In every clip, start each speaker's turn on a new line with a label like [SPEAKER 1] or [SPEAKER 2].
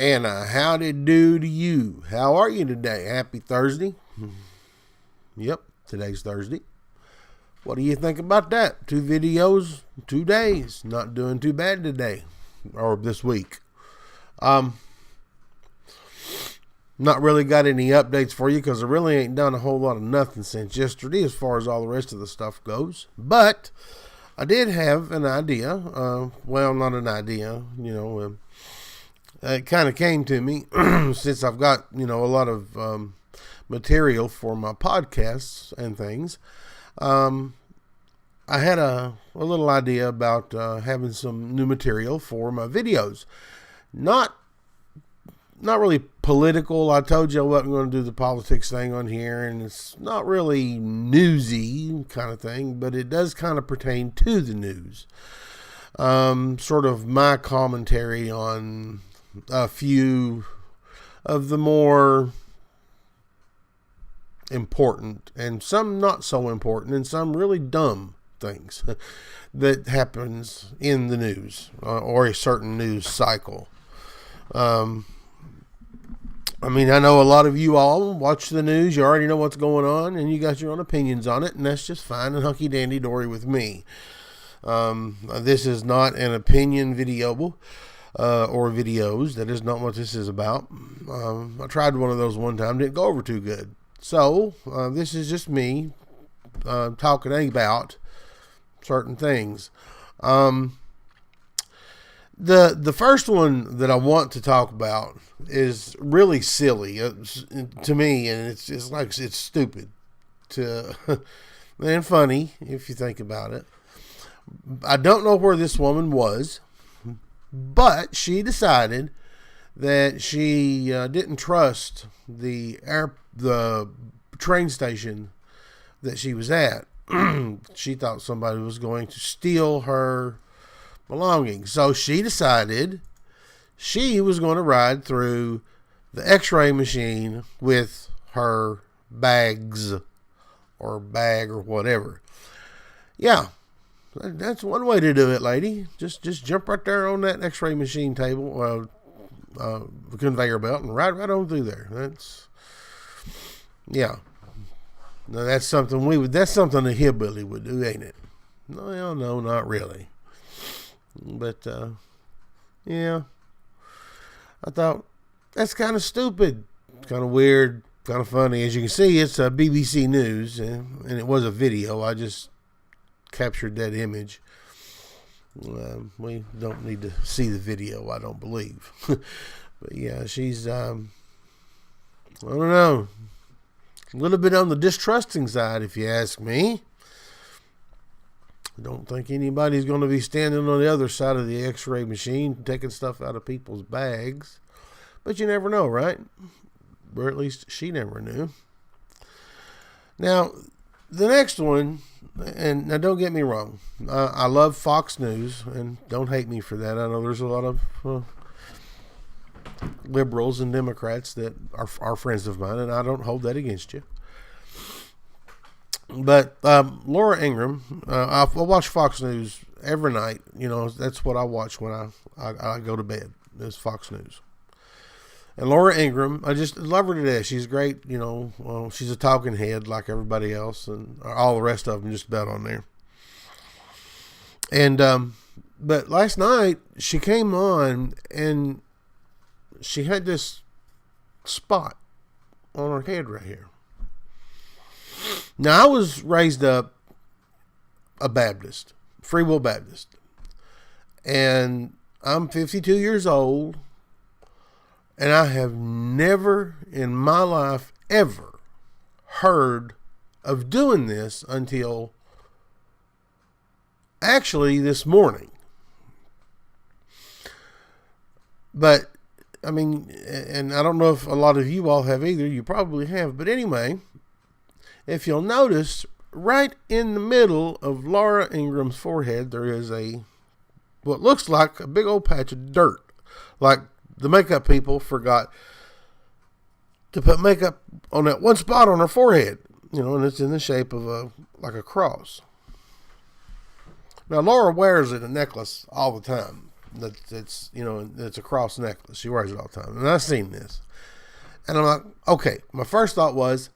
[SPEAKER 1] And howdy do to you. How are you today? Happy Thursday. Yep, today's Thursday. What do you think about that? 2 videos, 2 days. Not doing too bad today or this week. Not really got any updates for you because I really ain't done a whole lot of nothing since yesterday as far as all the rest of the stuff goes. But I did have an idea. Well, not an idea, it kind of came to me since I've got, a lot of material for my podcasts and things. I had a little idea about having some new material for my videos. Not really political. I told you I wasn't going to do the politics thing on here, and it's not really newsy kind of thing, but it does kind of pertain to the news. Sort of my commentary on a few of the more important and some not so important and some really dumb things that happens in the news or a certain news cycle. I know a lot of you all watch the news. You already know what's going on, and you got your own opinions on it, and that's just fine and hunky-dandy-dory with me. This is not an opinion video or videos. That is not what this is about. I tried one of those one time. Didn't go over too good. So, this is just me talking about certain things. The first one that I want to talk about is really silly to me, and it's stupid and funny if you think about it. I don't know where this woman was, but she decided that she didn't trust the train station that she was at. She thought somebody was going to steal her belongings. So she decided she was going to ride through the x-ray machine with her bags or bag or whatever. Yeah, that's one way to do it, lady. Just jump right there on that x-ray machine table, conveyor belt, and ride right on through there. Yeah. Now that's something that's something a hillbilly would do, ain't it? No, not really. But, yeah, I thought that's kind of stupid, kind of weird, kind of funny. As you can see, it's BBC News, and it was a video. I just captured that image. We don't need to see the video, I don't believe. But, yeah, she's, I don't know, a little bit on the distrusting side, if you ask me. I don't think anybody's going to be standing on the other side of the x-ray machine taking stuff out of people's bags. But you never know, right? Or at least she never knew. Now, the next one, and now don't get me wrong, I love Fox News, and don't hate me for that. I know there's a lot of liberals and Democrats that are friends of mine, and I don't hold that against you. But Laura Ingraham, I watch Fox News every night. That's what I watch when I go to bed, is Fox News. And Laura Ingraham, I just love her to death. She's great. She's a talking head like everybody else, and all the rest of them just about on there. And but last night she came on, and she had this spot on her head right here. Now, I was raised up a Baptist, Free Will Baptist, and I'm 52 years old, and I have never in my life ever heard of doing this until actually this morning. But, and I don't know if a lot of you all have either. You probably have. But anyway, if you'll notice, right in the middle of Laura Ingraham's forehead, there is what looks like a big old patch of dirt. Like the makeup people forgot to put makeup on that one spot on her forehead. And it's in the shape of like a cross. Now, Laura wears it a necklace all the time. It's it's a cross necklace. She wears it all the time, and I've seen this, and I'm like, okay. My first thought was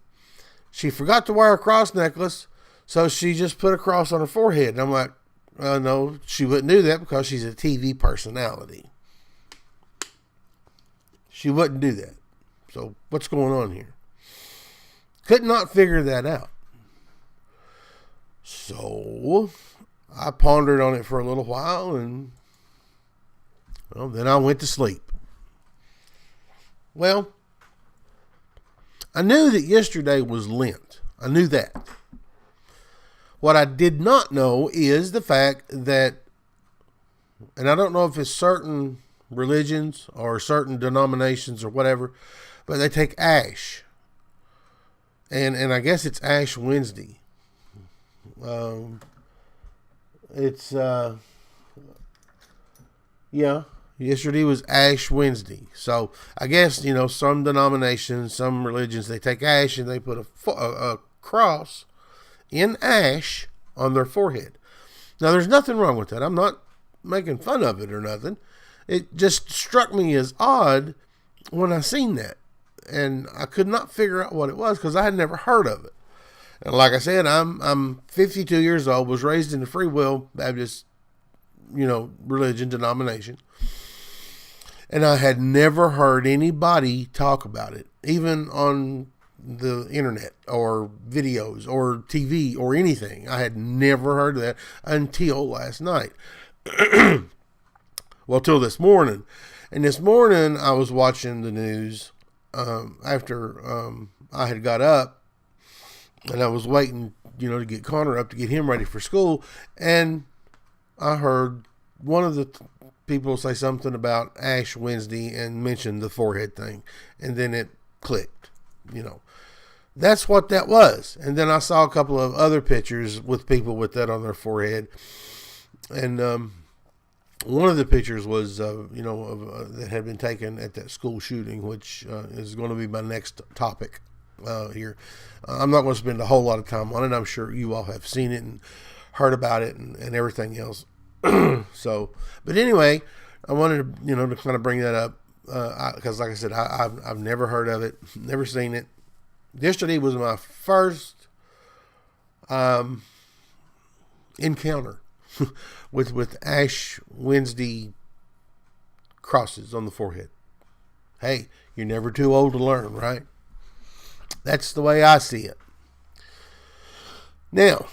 [SPEAKER 1] she forgot to wear a cross necklace, so she just put a cross on her forehead. And I'm like, no, she wouldn't do that because she's a TV personality. She wouldn't do that. So what's going on here? Could not figure that out. So I pondered on it for a little while, and then I went to sleep. Well, I knew that yesterday was Lent. I knew that. What I did not know is the fact that, and I don't know if it's certain religions or certain denominations or whatever, but they take ash. And I guess it's Ash Wednesday. Yesterday was Ash Wednesday. So I guess, some denominations, some religions, they take ash and they put a cross in ash on their forehead. Now, there's nothing wrong with that. I'm not making fun of it or nothing. It just struck me as odd when I seen that. And I could not figure out what it was because I had never heard of it. And like I said, I'm 52 years old, was raised in the Free Will Baptist, religion, denomination. And I had never heard anybody talk about it, even on the internet or videos or TV or anything. I had never heard of that until last night. Well, till this morning. And this morning I was watching the news after I had got up, and I was waiting, to get Connor up to get him ready for school. And I heard one of the people say something about Ash Wednesday and mention the forehead thing. And then it clicked, That's what that was. And then I saw a couple of other pictures with people with that on their forehead. And one of the pictures was, that had been taken at that school shooting, which is going to be my next topic here. I'm not going to spend a whole lot of time on it. I'm sure you all have seen it and heard about it and everything else. So, but anyway, I wanted to, to kind of bring that up because, like I said, I've never heard of it, never seen it. Yesterday was my first encounter with Ash Wednesday crosses on the forehead. Hey, you're never too old to learn, right? That's the way I see it. Now,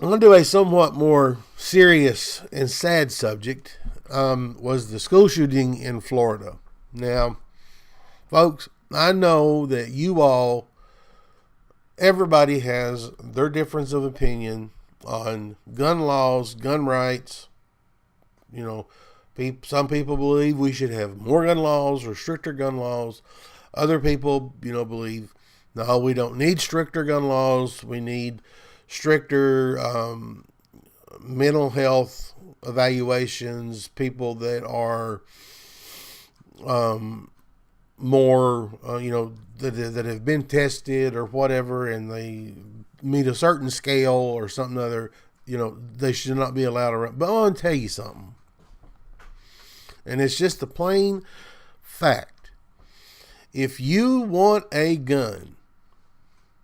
[SPEAKER 1] I'm going to do a somewhat more serious and sad subject, was the school shooting in Florida. Now, folks, I know that everybody has their difference of opinion on gun laws, gun rights. Some people believe we should have more gun laws or stricter gun laws. Other people, believe, no, we don't need stricter gun laws. We need stricter mental health evaluations, people that are more, that have been tested or whatever, and they meet a certain scale or something other, they should not be allowed around. But I want to tell you something. And it's just the plain fact. If you want a gun,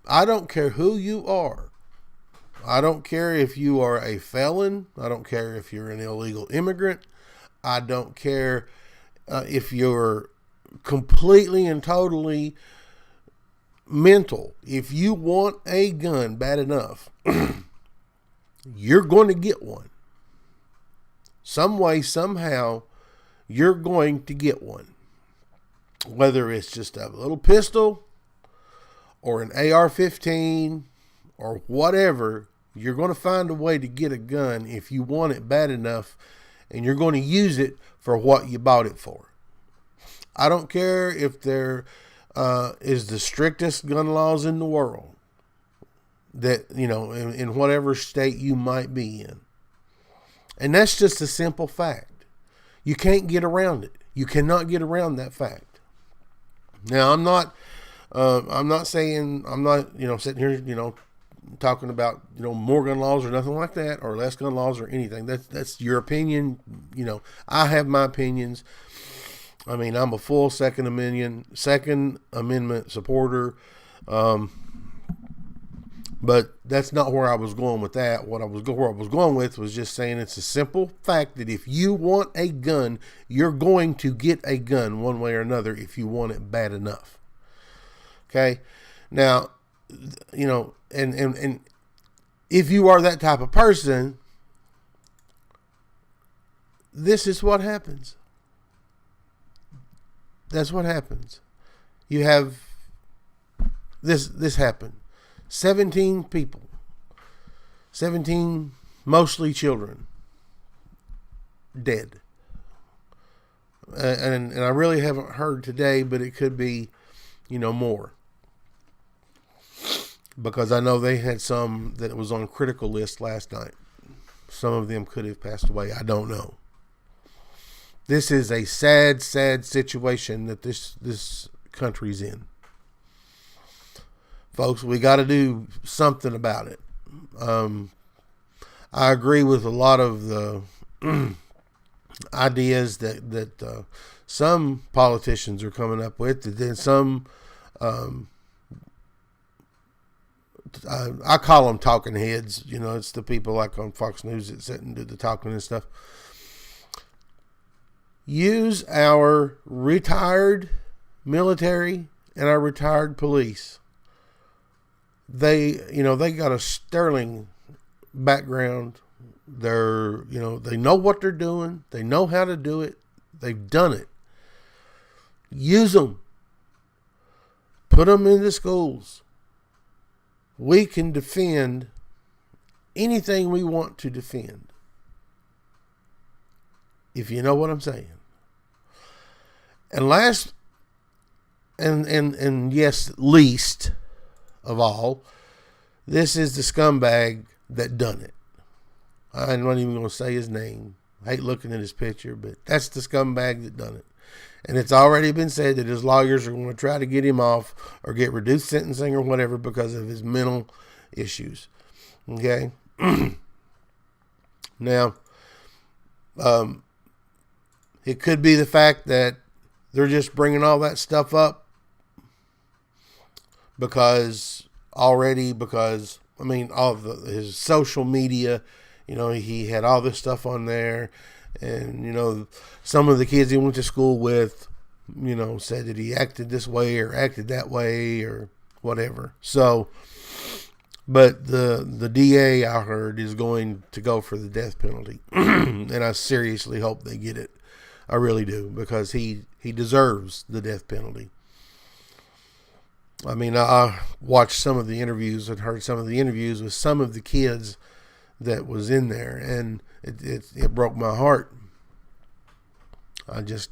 [SPEAKER 1] I don't care who you are. I don't care if you are a felon. I don't care if you're an illegal immigrant. I don't care if you're completely and totally mental. If you want a gun bad enough, you're going to get one. Some way, somehow, you're going to get one. Whether it's just a little pistol or an AR-15 or whatever, you're going to find a way to get a gun if you want it bad enough, and you're going to use it for what you bought it for. I don't care if there is the strictest gun laws in the world that, in whatever state you might be in. And that's just a simple fact. You can't get around it. You cannot get around that fact. Now, I'm not saying, I'm not, sitting here, talking about, more gun laws or nothing like that, or less gun laws or anything. That's your opinion. I have my opinions. I mean, I'm a full Second Amendment supporter. But that's not where I was going with that. Where I was going with was just saying it's a simple fact that if you want a gun, you're going to get a gun one way or another if you want it bad enough. Okay? Now, and if you are that type of person, this is what happens. That's what happens. You have this happen. 17 people, 17 mostly children, dead. And I really haven't heard today, but it could be, more. Because I know they had some that was on critical list last night. Some of them could have passed away. I don't know. This is a sad, sad situation that this country's in. Folks, we got to do something about it. I agree with a lot of the ideas that some politicians are coming up with. That then some, I call them talking heads. It's the people like on Fox News that sit and do the talking and stuff. Use our retired military and our retired police. They got a sterling background. They know what they're doing. They know how to do it. They've done it. Use them. Put them into schools. We can defend anything we want to defend. If you know what I'm saying. And last, and yes, least of all, this is the scumbag that done it. I'm not even going to say his name. I hate looking at his picture, but that's the scumbag that done it. And it's already been said that his lawyers are going to try to get him off or get reduced sentencing or whatever because of his mental issues. Okay? Now, it could be the fact that they're just bringing all that stuff up because all of his social media, he had all this stuff on there, and some of the kids he went to school with, said that he acted this way or acted that way or whatever. So, but the DA, I heard, is going to go for the death penalty, and I seriously hope they get it. I really do, because he deserves the death penalty. I mean, I watched some of the interviews and heard some of the interviews with some of the kids that was in there, and it broke my heart. I just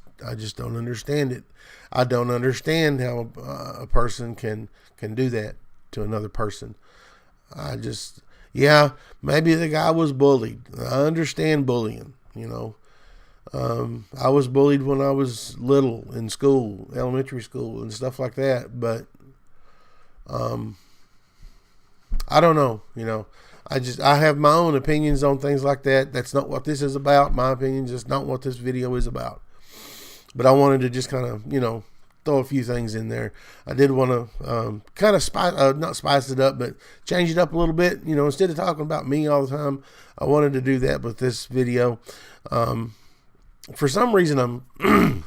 [SPEAKER 1] don't understand it. I don't understand how a person can do that to another person. Maybe the guy was bullied. I understand bullying, I was bullied when I was little in school, elementary school and stuff like that, but I don't know, I have my own opinions on things like that. That's not what this is about. My opinion is not what this video is about. But I wanted to just kind of, throw a few things in there. I did want to kind of not spice it up, but change it up a little bit. Instead of talking about me all the time, I wanted to do that with this video. For some reason, I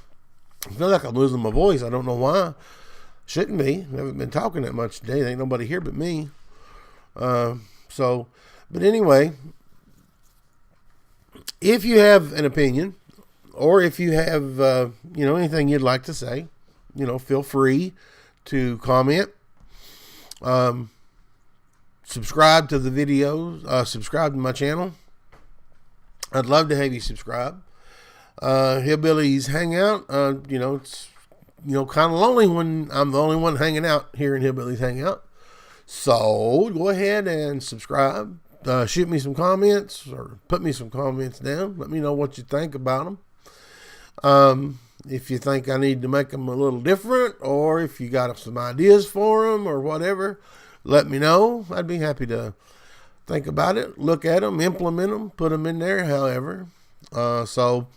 [SPEAKER 1] feel like I'm losing my voice. I don't know why. Shouldn't be. I haven't been talking that much today. There ain't nobody here but me. But anyway, if you have an opinion, or if you have, anything you'd like to say, feel free to comment. Subscribe to the videos. Subscribe to my channel. I'd love to have you subscribe. Hillbillies Hangout. It's kind of lonely when I'm the only one hanging out here in Hillbillies Hangout. So go ahead and subscribe. Shoot me some comments or put me some comments down. Let me know what you think about them. If you think I need to make them a little different, or if you got some ideas for them or whatever, let me know. I'd be happy to think about it, look at them, implement them, put them in there, however. So,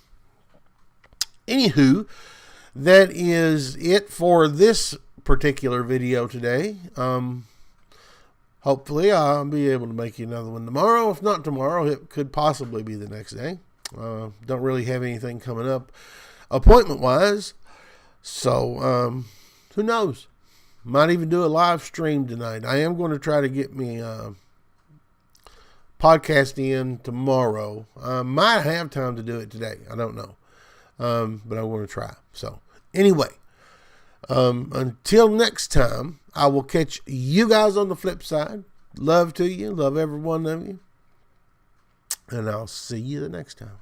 [SPEAKER 1] anywho, that is it for this particular video today. Hopefully, I'll be able to make you another one tomorrow. If not tomorrow, it could possibly be the next day. Don't really have anything coming up appointment-wise. So, who knows? Might even do a live stream tonight. I am going to try to get me podcast in tomorrow. I might have time to do it today. I don't know. But I want to try. So, anyway, until next time, I will catch you guys on the flip side. Love to you. Love every one of you. And I'll see you the next time.